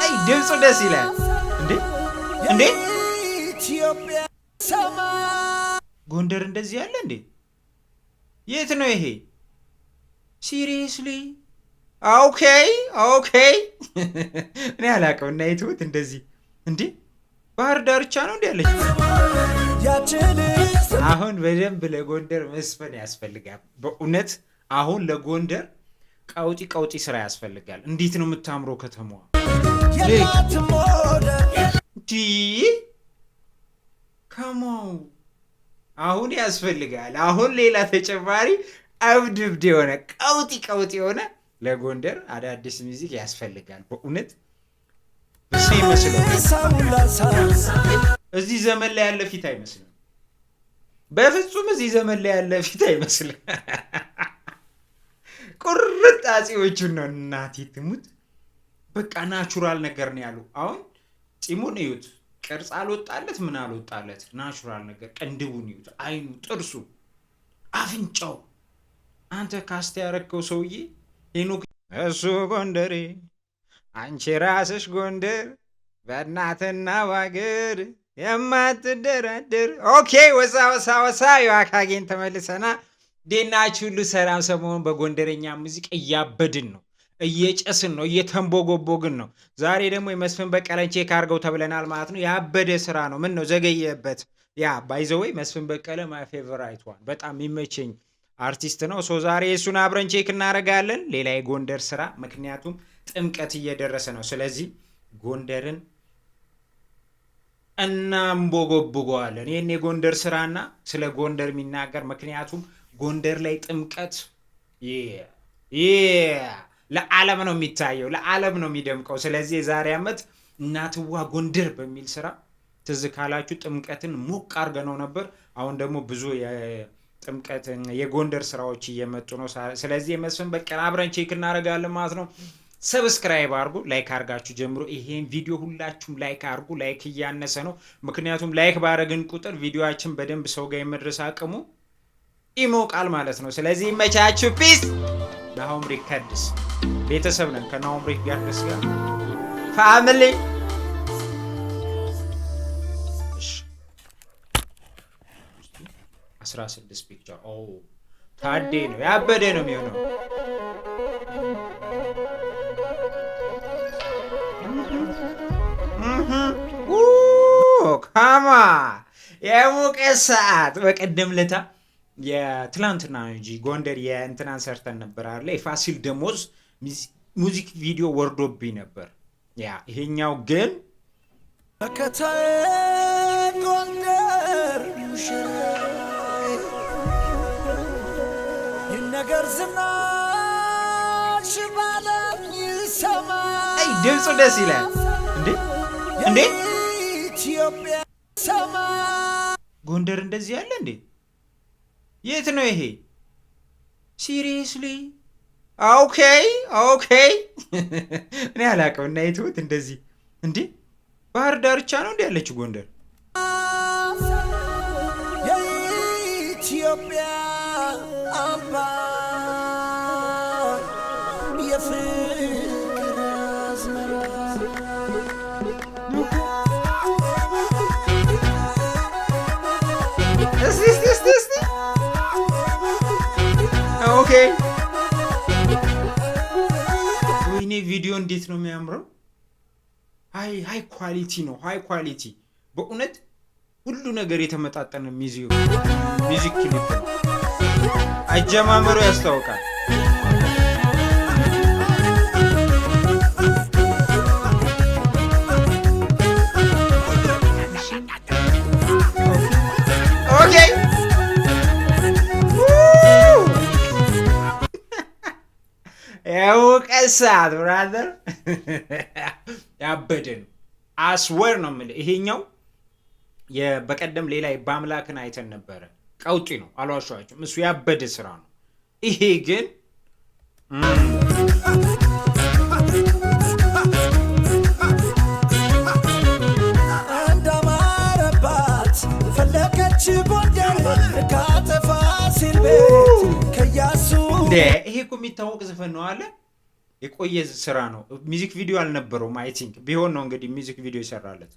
አይ ድምፁ ደስ ይላል እንዴ እንዴ ጎንደር እንደዚህ ያለ እንዴ የት ነው ይሄ ሲሪየስሊ ኦኬ እኔ አላውቀው እና የትውት እንደዚህ እንዴ ባህር ዳርቻ ነው እንዴ ያለች አሁን በደንብ ለጎንደር መስፈን ያስፈልጋል በእውነት አሁን ለጎንደር ቀውጢ ስራ ያስፈልጋል እንዴት ነው የምታምረው ከተማዋ ዲ ከማው አሁን ያስፈልጋል አሁን ሌላ ተጨማሪ አብድብድ የሆነ ቀውጢ የሆነ ለጎንደር አዳዲስ ሙዚክ ያስፈልጋል በእውነት እዚህ ዘመን ላይ ያለ ፊት አይመስልም በፍጹም እዚህ ዘመን ላይ ያለ ፊት አይመስልም ቁርጣጺዎቹ ነው እናቴ ትሙት በቃ ናቹራል ነገር ነው ያሉ አሁን ጺሙን እዩት ቅርጽ አልወጣለት ምን አልወጣለት ናቹራል ነገር ቅንድቡን እዩት አይኑ ጥርሱ አፍንጫው አንተ ካስተ ያረከው ሰውዬ ሄኖክ እሱ ጎንደሬ አንቺ ራስሽ ጎንደር በእናትና ባገር የማትደራደር ኦኬ ወሳ የዋካጌን ተመልሰና ዴናችሁ ሁሉ ሰላም ሰሞኑን በጎንደረኛ ሙዚቃ እያበድን ነው እየጨስን ነው እየተንቦጎቦግን ነው ዛሬ ደግሞ የመስፍን በቀለን ቼክ አድርገው ተብለናል ማለት ነው ያበደ ስራ ነው ምን ነው ዘገየበት ያ ባይዘወይ መስፍን በቀለ ማይ ፌቨራይት ዋን በጣም የሚመቸኝ አርቲስት ነው ሶ ዛሬ እሱን አብረን ቼክ እናደርጋለን ሌላ የጎንደር ስራ ምክንያቱም ጥምቀት እየደረሰ ነው ስለዚህ ጎንደርን እናምቦጎብገዋለን ይሄን የጎንደር ስራና ስለ ጎንደር የሚናገር ምክንያቱም ጎንደር ላይ ጥምቀት ለዓለም ነው የሚታየው ለዓለም ነው የሚደምቀው ስለዚህ የዛሬ ዓመት እናትዋ ጎንደር በሚል ስራ ትዝ ካላችሁ ጥምቀትን ሞቅ አድርገነው ነበር አሁን ደግሞ ብዙ ጥምቀት የጎንደር ስራዎች እየመጡ ነው ስለዚህ የመስፍን በቀለ አብረን ቼክ እናደርጋለን ማለት ነው ሰብስክራይብ አድርጉ ላይክ አድርጋችሁ ጀምሮ ይሄን ቪዲዮ ሁላችሁም ላይክ አድርጉ ላይክ እያነሰ ነው ምክንያቱም ላይክ ባረግን ቁጥር ቪዲዮአችን በደንብ ሰው ጋር የመድረስ አቅሙ ይሞቃል ማለት ነው ስለዚህ መቻችሁ ፒስ ናሆም ሪከርድስ ቤተሰብ ነን ከናሆም ሪከርድስ ጋር ፋሚሊ 16 ፒክቸር ታዴ ነው ያበደ ነው የሚሆነው ካማ የሙቀ ሰዓት በቀደም ለታ የትላንትና እንጂ ጎንደር የእንትናን ሰርተን ነበር አይደል የፋሲል ደሞዝ ሙዚክ ቪዲዮ ወርዶብኝ ነበር ያ ይሄኛው ግን በከተማ ጎንደር ሙሽራይ ይነገር ዝናሽ ባለም ይሰማ አይ ድምፁ ደስ ይላል እንዴ ኢትዮጵያ ሰማ ጎንደር እንደዚህ ያለ እንዴ የት ነው ይሄ ሲሪየስሊ ኦኬ እኔ አላውቀው እና የትውት እንደዚህ እንዴ ባህር ዳርቻ ነው እንዴ ያለች ጎንደር የኢትዮጵያ አምባ የፍቅር አዝመራ እስቲ ኦኬ ወይኔ ቪዲዮ እንዴት ነው የሚያምረው ሃይ ኳሊቲ ነው ሃይ ኳሊቲ በእውነት ሁሉ ነገር የተመጣጠነ ሚውዚክ ክሊፕ አጀማመሩ ያስታውቃል ኦኬ ቀሳት ብራዘር ያበደን አስወር ነው የምልህ ይሄኛው በቀደም ሌላ በአምላክን አይተን ነበረ ቀውጢ ነው አልዋሻችሁም እሱ ያበደ ስራ ነው ይሄ ግን እንዳማረባት ፈለከች ጎንደር ካተፋ ሲል ቤት ከያሱ ይሄ እኮ የሚታወቅ ዘፈን ነው አለ የቆየ ስራ ነው። ሚውዚክ ቪዲዮ አልነበረውም። አይ ቲንክ ቢሆን ነው እንግዲህ ሚውዚክ ቪዲዮ ይሰራለት።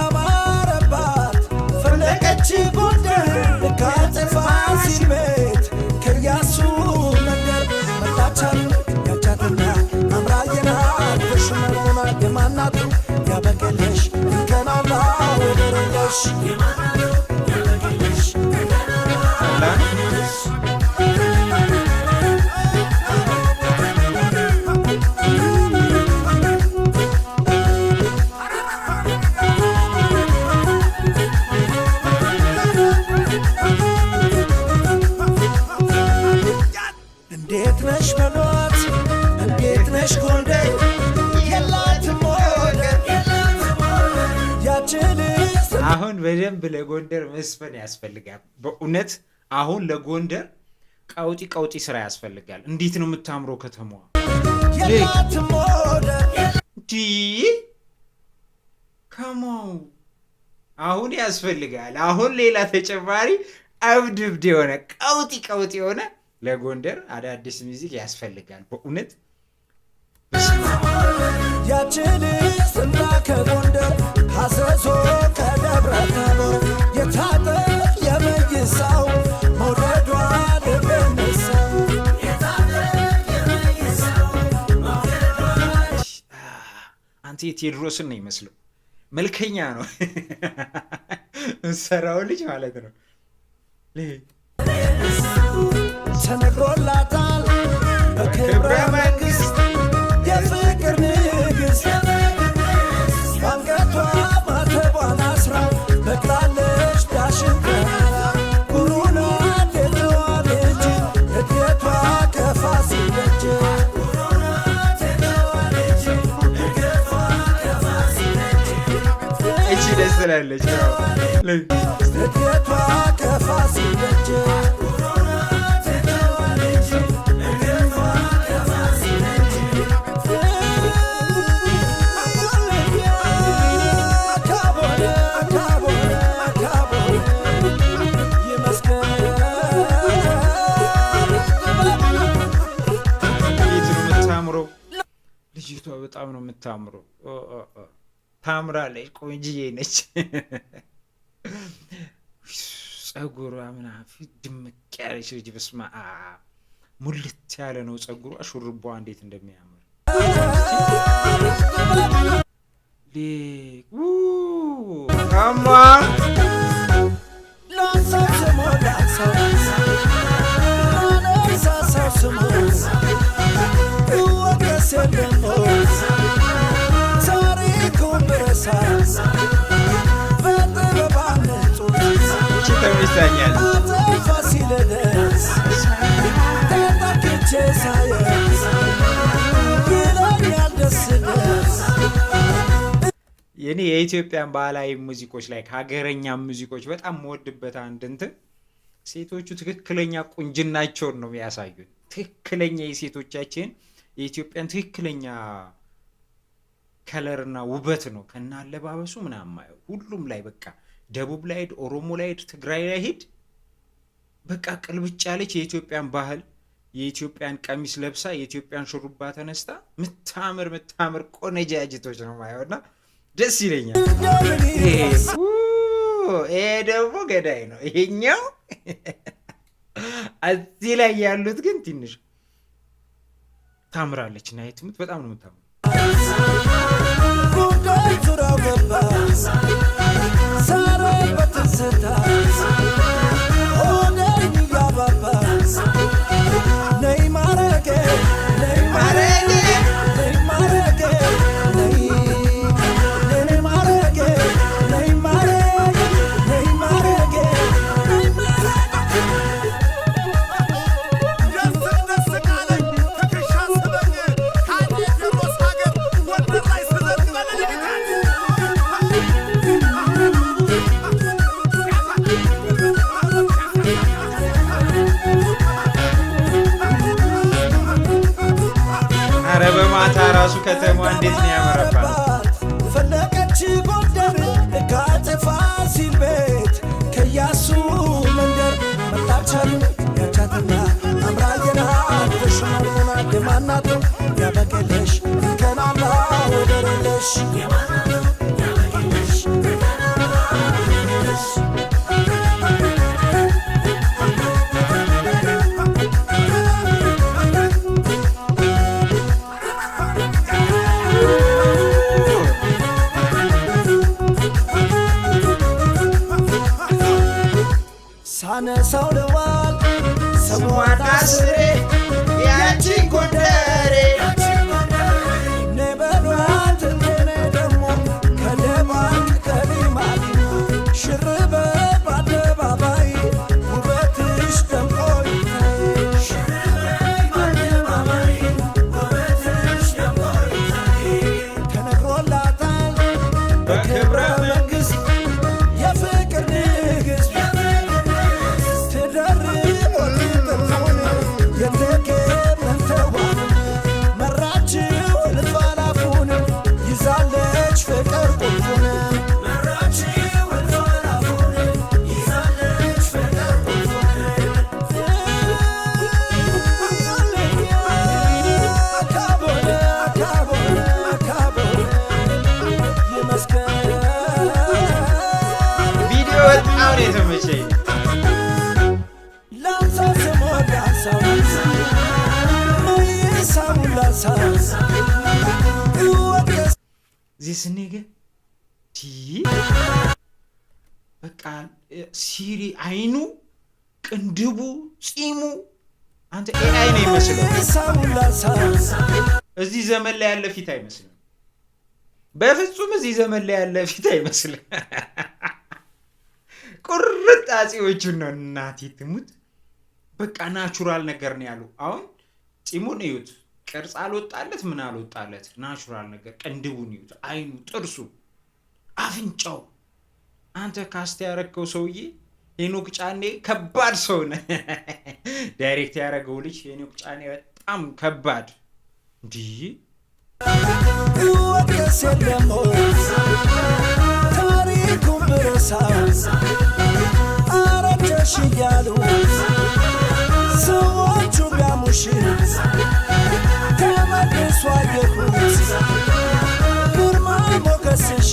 እንዳማረባት ፈለቀች ጎንደር ልካጥፋ ሲልቤት ከያሱ መንደር መጣቻል ያቻትና አምራየና ተሽመና የማናቱ ያበቀለሽ ከናላ ወደረለሽ እንዴት ነሽ በሏት እንዴት ነሽ ጎንደር የላትም ወደር ያችን አሁን በደንብ ለጎንደር መስፈን ያስፈልጋል። በእውነት አሁን ለጎንደር ቀውጢ ስራ ያስፈልጋል። እንዴት ነው የምታምረው ከተማዋ! የላትም ወደር ከማው አሁን ያስፈልጋል። አሁን ሌላ ተጨማሪ አብድብድ የሆነ ቀውጢ የሆነ ለጎንደር አዳዲስ ሚውዚክ ያስፈልጋል። በእውነት ያችን ስምራ ከጎንደር ሐሰሶ ከደብረ ታቦር የታጠቅ የመይሳው መውደዷ ልብንሰው አንተ የቴዎድሮስን ነው ይመስለው። መልከኛ ነው ሰራው ልጅ ማለት ነው። ተነግሮላታል በክብረ መንግሥት የፍቅር ንግሥት ባንገቷ ማተቧን አስራ በቅላለች ዳሽን ተራራ ጉሩና ዴቷ ልጅ እድገቷ ከፋሲል ደጅ እቺ ደስ ትላለች። እድገቷ ከፋሲል ደጅ ልጅቷ በጣም ነው የምታምረው። ታምራለች፣ ቆንጅዬ ነች። ጸጉሯ ምናምን ድምቅ ያለች ልጅ በስመ አብ ሙልት ያለ ነው ጸጉሯ። ሹርቧ እንዴት እንደሚያምር አማ ተመችታኛል። የኔ የኢትዮጵያን ባህላዊ ሙዚቆች ላይ ከሀገረኛ ሙዚቆች በጣም መወድበት አንድ እንትን ሴቶቹ ትክክለኛ ቁንጅናቸውን ነው የሚያሳዩት። ትክክለኛ የሴቶቻችን የኢትዮጵያን ትክክለኛ ከለርና ውበት ነው ከና አለባበሱ ምናምን ሁሉም ላይ በቃ ደቡብ ላይ ሄድ፣ ኦሮሞ ላይ ሄድ፣ ትግራይ ላይ ሄድ፣ በቃ ቅልብጭ ያለች የኢትዮጵያን ባህል የኢትዮጵያን ቀሚስ ለብሳ የኢትዮጵያን ሹሩባ ተነስታ ምታምር ቆነጃጅቶች ነው ማየውና ደስ ይለኛል። ይሄ ደግሞ ገዳይ ነው። ይሄኛው እዚህ ላይ ያሉት ግን ትንሽ ታምራለች እና የትምት በጣም ነው የምታምረው። Nice. ራሱ ከተማዋ እንዴት ነው ያመረባት። ፈለቀች ጎንደር ካጥፋ ሲል ቤት ከያሱ መንደር መጣቻሉ ያቻትና አምራየና ተሽማሩና ደማናቱ ያበቀለሽ ከናላ ወደረለሽ ሳነሳው ለዋል ስሟና ስሬ ያቺ ጎንደሬ ነበሏት እኔ ደግሞ ከደባቅ ከሊማት ሽርበ በአደባባይ ውበትሽ ደምቆ ተነግሮላታል በክብረ መንግሥት የፍቅር ንግሥት ቪዲዮ በጣም ነው የተመቸኝ። ዚስ ኔገ በቃ ሲሪ አይኑ ቅንድቡ ጺሙ አንተ ኤአይ ነው ይመስለው። እዚህ ዘመን ላይ ያለ ፊት አይመስልም። በፍጹም እዚህ ዘመን ላይ ያለ ፊት አይመስልም። ቁርጥ አጼዎቹን ነው እናቴ ትሙት። በቃ ናቹራል ነገር ነው ያሉ። አሁን ጺሙን እዩት፣ ቅርጽ አልወጣለት ምን አልወጣለት፣ ናቹራል ነገር። ቅንድቡን እዩት፣ አይኑ፣ ጥርሱ፣ አፍንጫው። አንተ ካስት ያረከው ሰውዬ ሄኖክ ጫኔ ከባድ ሰው ነህ። ዳይሬክት ያረገው ልጅ ሄኖክ ጫኔ በጣም ከባድ እንዲህ ታሪኩን ብረሳ አረጀሽ እያሉ ሰዎቹ ቢያሙሽ ተመልሶ አየሁት ግርማ ሞገስሽ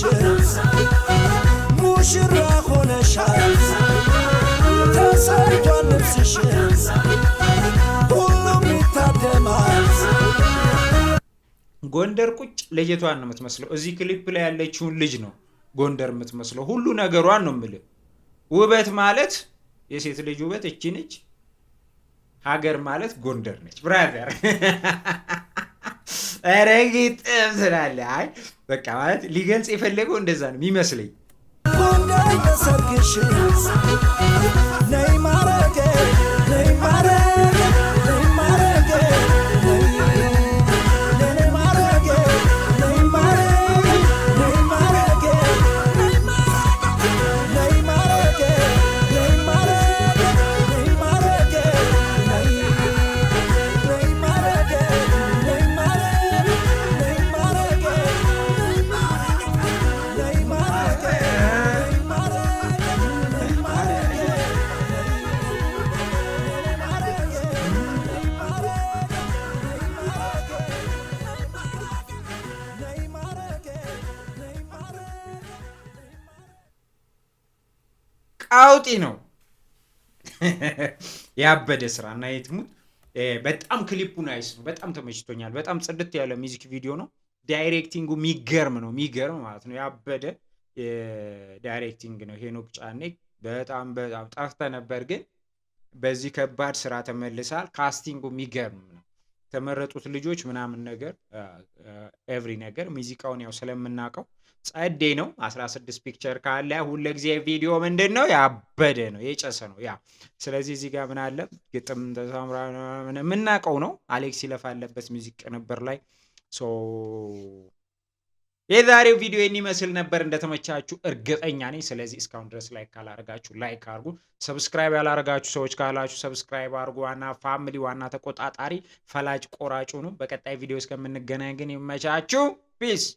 ሙሽራ ሆነሻል ተሰርቷል ልብስሽ ሁሉም ይታደማል። ጎንደር ቁጭ ልጅቷን ነው የምትመስለው። እዚህ ክሊፕ ላይ ያለችውን ልጅ ነው ጎንደር የምትመስለው። ሁሉ ነገሯን ነው የምልህ። ውበት ማለት የሴት ልጅ ውበት እቺ ነች። ሀገር ማለት ጎንደር ነች ብራዘር። ኧረ ግጥም ስላለህ አይ በቃ ማለት ሊገልጽ የፈለገው እንደዛ ነው የሚመስለኝ። ጎንደር ለሰርግሽ ነይ ማረጌ ነይ ማረጌ ነይ ማረጌ አውጢ ነው ያበደ ስራ እና የትሙት በጣም ክሊፑ ናይስ ነው። በጣም ተመችቶኛል። በጣም ጽድት ያለ ሚውዚክ ቪዲዮ ነው። ዳይሬክቲንጉ የሚገርም ነው። የሚገርም ማለት ነው። ያበደ ዳይሬክቲንግ ነው። ሄኖክ ጫኔ በጣም ጠፍተህ ነበር፣ ግን በዚህ ከባድ ስራ ተመልሳል። ካስቲንጉ የሚገርም ነው። ተመረጡት ልጆች ምናምን ነገር ኤቭሪ ነገር ሙዚቃውን ያው ስለምናውቀው ጸዴ ነው። 16 ፒክቸር ካለ ሁሉ ጊዜ ቪዲዮ ምንድነው ያበደ ነው፣ የጨሰ ነው ያ። ስለዚህ እዚህ ጋር ምን አለ ግጥም ተሳምራ የምናውቀው ነው። አሌክስ ይለፋ አለበት ሙዚቃ ነበር ላይ ሶ የዛሬው ቪዲዮ ይመስል ነበር እንደተመቻችሁ እርግጠኛ ነኝ። ስለዚህ እስካሁን ድረስ ላይክ ካላረጋችሁ ላይክ አርጉ። ሰብስክራይብ ያላረጋችሁ ሰዎች ካላችሁ ሰብስክራይብ አርጉ። ዋና ፋሚሊ ዋና ተቆጣጣሪ ፈላጭ ቆራጩ ነው። በቀጣይ ቪዲዮ እስከምንገናኝ ግን ይመቻችሁ። ፒስ